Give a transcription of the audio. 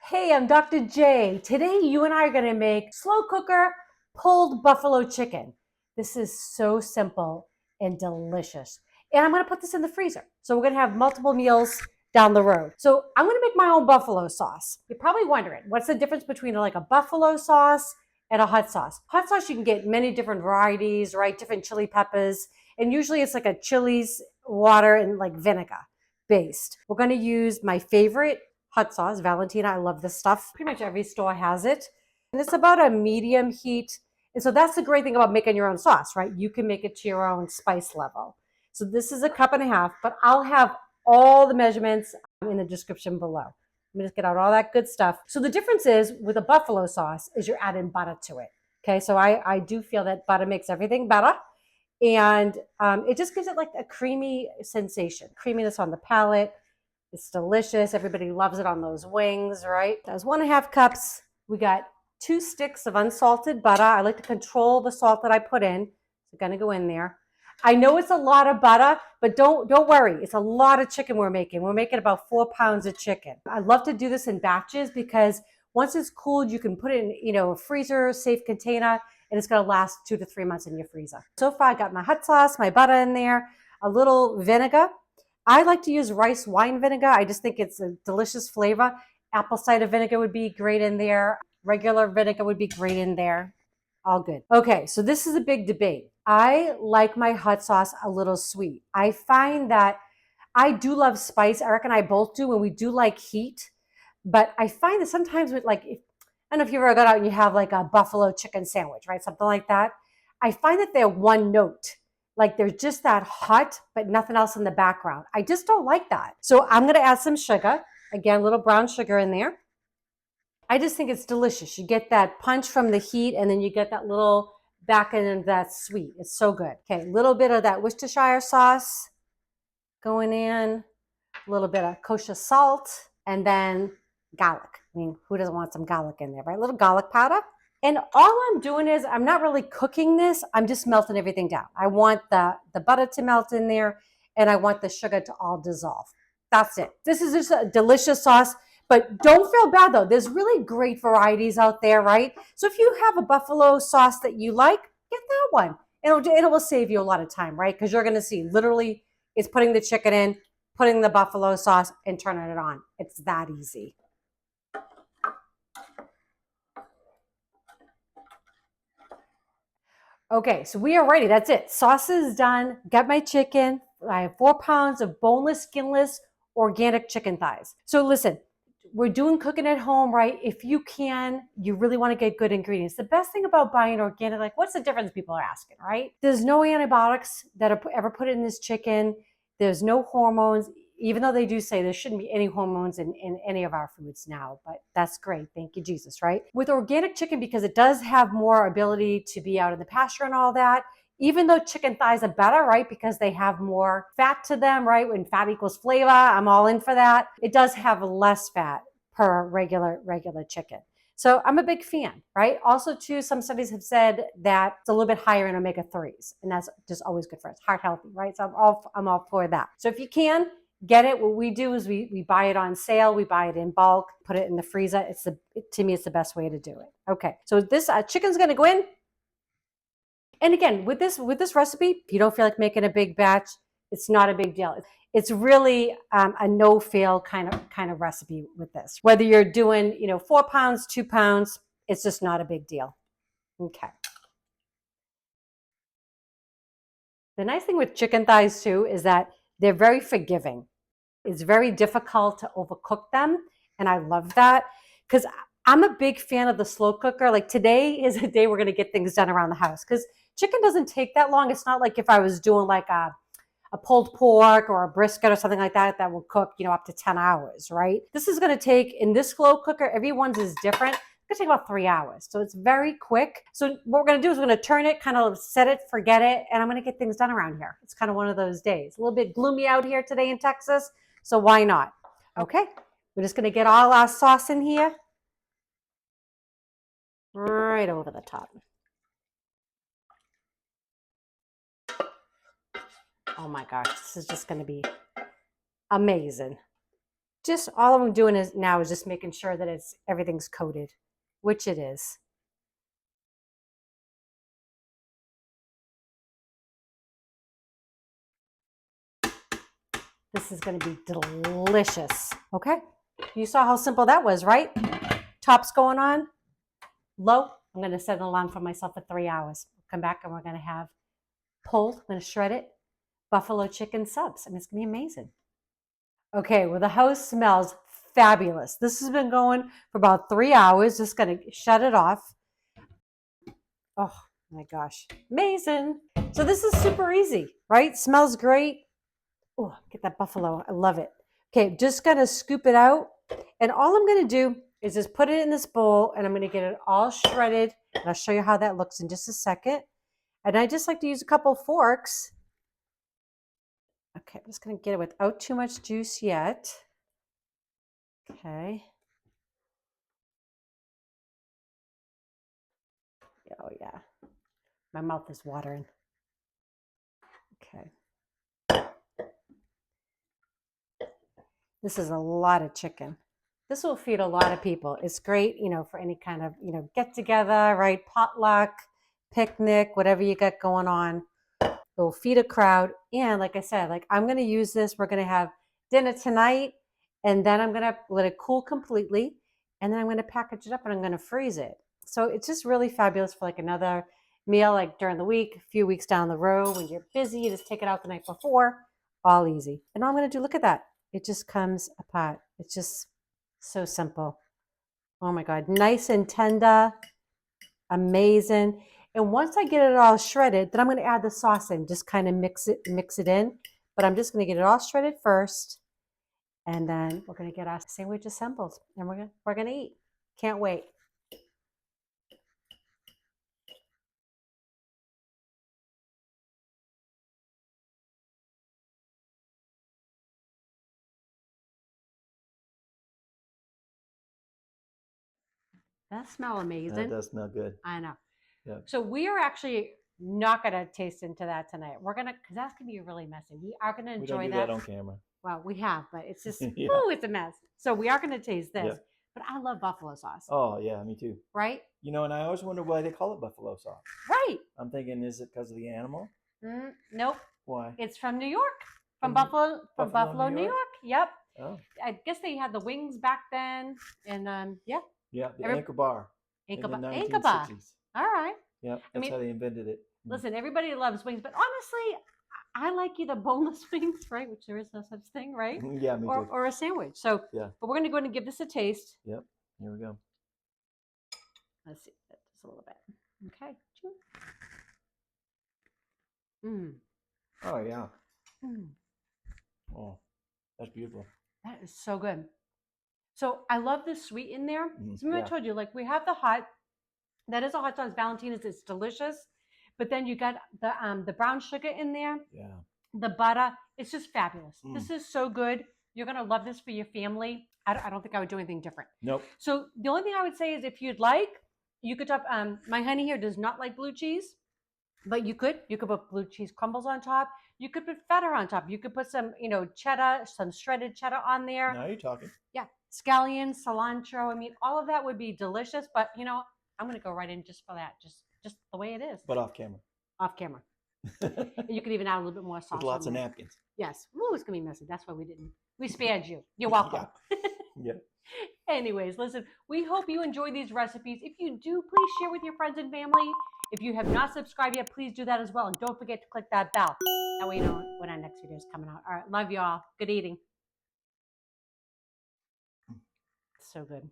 Hey, I'm Dr. J. Today, you and I are going to make slow cooker pulled buffalo chicken. This is so simple and delicious. And I'm going to put this in the freezer. So we're going to have multiple meals down the road. So I'm going to make my own buffalo sauce. You're probably wondering, what's the difference between like a buffalo sauce and a hot sauce? Hot sauce, you can get many different varieties, right? Different chili peppers. And usually it's like a chilies, water, and like vinegar based. We're going to use my favorite hot sauce, Valentina. I love this stuff. Pretty much every store has it. And it's about a medium heat. And so that's the great thing about making your own sauce, right? You can make it to your own spice level. So this is a cup and a half, but I'll have all the measurements in the description below. Let me just get out all that good stuff. So the difference is with a buffalo sauce is you're adding butter to it. Okay, so I do feel that butter makes everything better. And it just gives it like a creamy sensation, creaminess on the palate. It's delicious. Everybody loves it on those wings, right? That's 1.5 cups. We got 2 sticks of unsalted butter. I like to control the salt that I put in. It's gonna go in there. I know it's a lot of butter, but don't worry. It's a lot of chicken we're making. We're making about 4 pounds of chicken. I love to do this in batches because once it's cooled, you can put it in, a freezer safe container, and it's gonna last 2 to 3 months in your freezer. So far, I got my hot sauce, my butter in there, a little vinegar. I like to use rice wine vinegar. I just think it's a delicious flavor. Apple cider vinegar would be great in there. Regular vinegar would be great in there. All good. Okay, so this is a big debate. I like my hot sauce a little sweet. I find that I do love spice. Eric and I both do, and we do like heat. But I find that sometimes with I don't know if you ever got out and you have like a buffalo chicken sandwich, right? Something like that. I find that they're one note. Like they're just that hot, but nothing else in the background. I just don't like that. So I'm going to add some sugar. Again, a little brown sugar in there. I just think it's delicious. You get that punch from the heat, and then you get that little back end of that sweet. It's so good. Okay, a little bit of that Worcestershire sauce going in, a little bit of kosher salt, and then garlic. I mean, who doesn't want some garlic in there, right? A little garlic powder. And all I'm doing is I'm not really cooking this. I'm just melting everything down. I want the butter to melt in there, and I want the sugar to all dissolve. That's it. This is just a delicious sauce. But don't feel bad though. There's really great varieties out there, right? So if you have a buffalo sauce that you like, get that one. It will save you a lot of time, right? Because you're going to see literally it's putting the chicken in, putting the buffalo sauce, and turning it on. It's that easy. Okay, so we are ready. That's it. Sauce is done. Got my chicken. I have 4 pounds of boneless, skinless, organic chicken thighs. So listen, we're doing cooking at home, right? If you can, you really want to get good ingredients. The best thing about buying organic, like what's the difference people are asking, right? There's no antibiotics that are ever put in this chicken. There's no hormones, even though they do say there shouldn't be any hormones in any of our foods now, but that's great. Thank you, Jesus, right? With organic chicken, because it does have more ability to be out in the pasture and all that, even though chicken thighs are better, right? Because they have more fat to them, right? When fat equals flavor, I'm all in for that. It does have less fat per regular chicken. So I'm a big fan, right? Also, too, some studies have said that it's a little bit higher in omega-3s, and that's just always good for us, heart healthy, right? So I'm all for that. So if you can, get it. What we do is we buy it on sale. We buy it in bulk, put it in the freezer. To me, it's the best way to do it. Okay, so this chicken's going to go in. And again, with this recipe, if you don't feel like making a big batch, it's not a big deal. It's really a no-fail kind of recipe with this. Whether you're doing 4 pounds, 2 pounds, it's just not a big deal. Okay. The nice thing with chicken thighs too is that they're very forgiving. It's very difficult to overcook them, and I love that because I'm a big fan of the slow cooker. Like today is a day we're going to get things done around the house because chicken doesn't take that long. It's not like if I was doing like a pulled pork or a brisket or something like that that will cook, up to 10 hours, right? This is going to take, in this slow cooker, everyone's is different. It's going to take about 3 hours. So it's very quick. So what we're going to do is we're going to turn it, kind of set it, forget it, and I'm going to get things done around here. It's kind of one of those days. A little bit gloomy out here today in Texas, so why not? Okay, we're just going to get all our sauce in here. Right over the top. Oh my gosh, this is just going to be amazing. just all I'm doing is now is just making sure that everything's coated, which it is. This is going to be delicious. Okay. You saw how simple that was, right? Top's going on. Low. I'm going to set an alarm for myself for 3 hours. Come back and we're going to have pulled. I'm going to shred it. Buffalo chicken subs. I mean, it's going to be amazing. Okay. Well, the house smells fabulous. This has been going for about 3 hours. Just going to shut it off. Oh my gosh. Amazing. So this is super easy, right? Smells great. Oh, get that buffalo. I love it. Okay, just gonna scoop it out. And all I'm gonna do is just put it in this bowl and I'm gonna get it all shredded. And I'll show you how that looks in just a second. And I just like to use a couple forks. Okay, I'm just gonna get it without too much juice yet. Okay. Oh yeah, my mouth is watering. Okay. This is a lot of chicken. This will feed a lot of people. It's great, for any kind of, get together, right? Potluck, picnic, whatever you got going on. It will feed a crowd. And like I said, I'm going to use this. We're going to have dinner tonight, and then I'm going to let it cool completely. And then I'm going to package it up and I'm going to freeze it. So it's just really fabulous for another meal, during the week, a few weeks down the road when you're busy, you just take it out the night before, all easy. And all I'm going to do, look at that. It just comes apart. It's just so simple. Oh my God. Nice and tender. Amazing. And once I get it all shredded, then I'm going to add the sauce in, just kind of mix it in. But I'm just going to get it all shredded first. And then we're going to get our sandwich assembled and we're going to eat. Can't wait. That smell amazing. That does smell good. I know. Yep. So we are actually not going to taste into that tonight. We're going to, because that's going to be really messy. We are going to enjoy we don't do that. that on camera. Well, we have, but it's just, Yeah. ooh, it's a mess. So we are going to taste this. Yep. But I love buffalo sauce. Oh, yeah, me too. Right? And I always wonder why they call it buffalo sauce. Right. I'm thinking, is it because of the animal? Nope. Why? It's from New York. From Buffalo, New York. Yep. Oh. I guess they had the wings back then. And yeah. Yeah, the Anchor Bar. Anchor Bar. All right. Yep, that's how they invented it. Listen, everybody loves wings, but honestly, I like either boneless wings, right? Which there is no such thing, right? Yeah, me too. Or a sandwich. So, yeah. But we're going to go ahead and give this a taste. Yep. Here we go. Let's see. Just a little bit. Okay. Oh, yeah. Oh, that's beautiful. That is so good. So I love the sweet in there. I told you, we have the hot. That is a hot sauce. Valentina's. It's delicious. But then you got the brown sugar in there. Yeah. The butter. It's just fabulous. This is so good. You're going to love this for your family. I don't think I would do anything different. Nope. So the only thing I would say is if you'd like, you could top, my honey here does not like blue cheese, but you could put blue cheese crumbles on top. You could put feta on top. You could put some, cheddar, some shredded cheddar on there. Now you're talking. Yeah. Scallions, cilantro. I mean, all of that would be delicious, but I'm going to go right in just for that. Just the way it is. But off camera. Off camera. You could even add a little bit more sauce. With lots of napkins. Yes. Ooh, it's going to be messy. That's why we spared you. You're welcome. Yeah. Anyways, listen, we hope you enjoy these recipes. If you do, please share with your friends and family. If you have not subscribed yet, please do that as well. And don't forget to click that bell. That way you know when our next video is coming out. All right. Love y'all. Good eating. So good.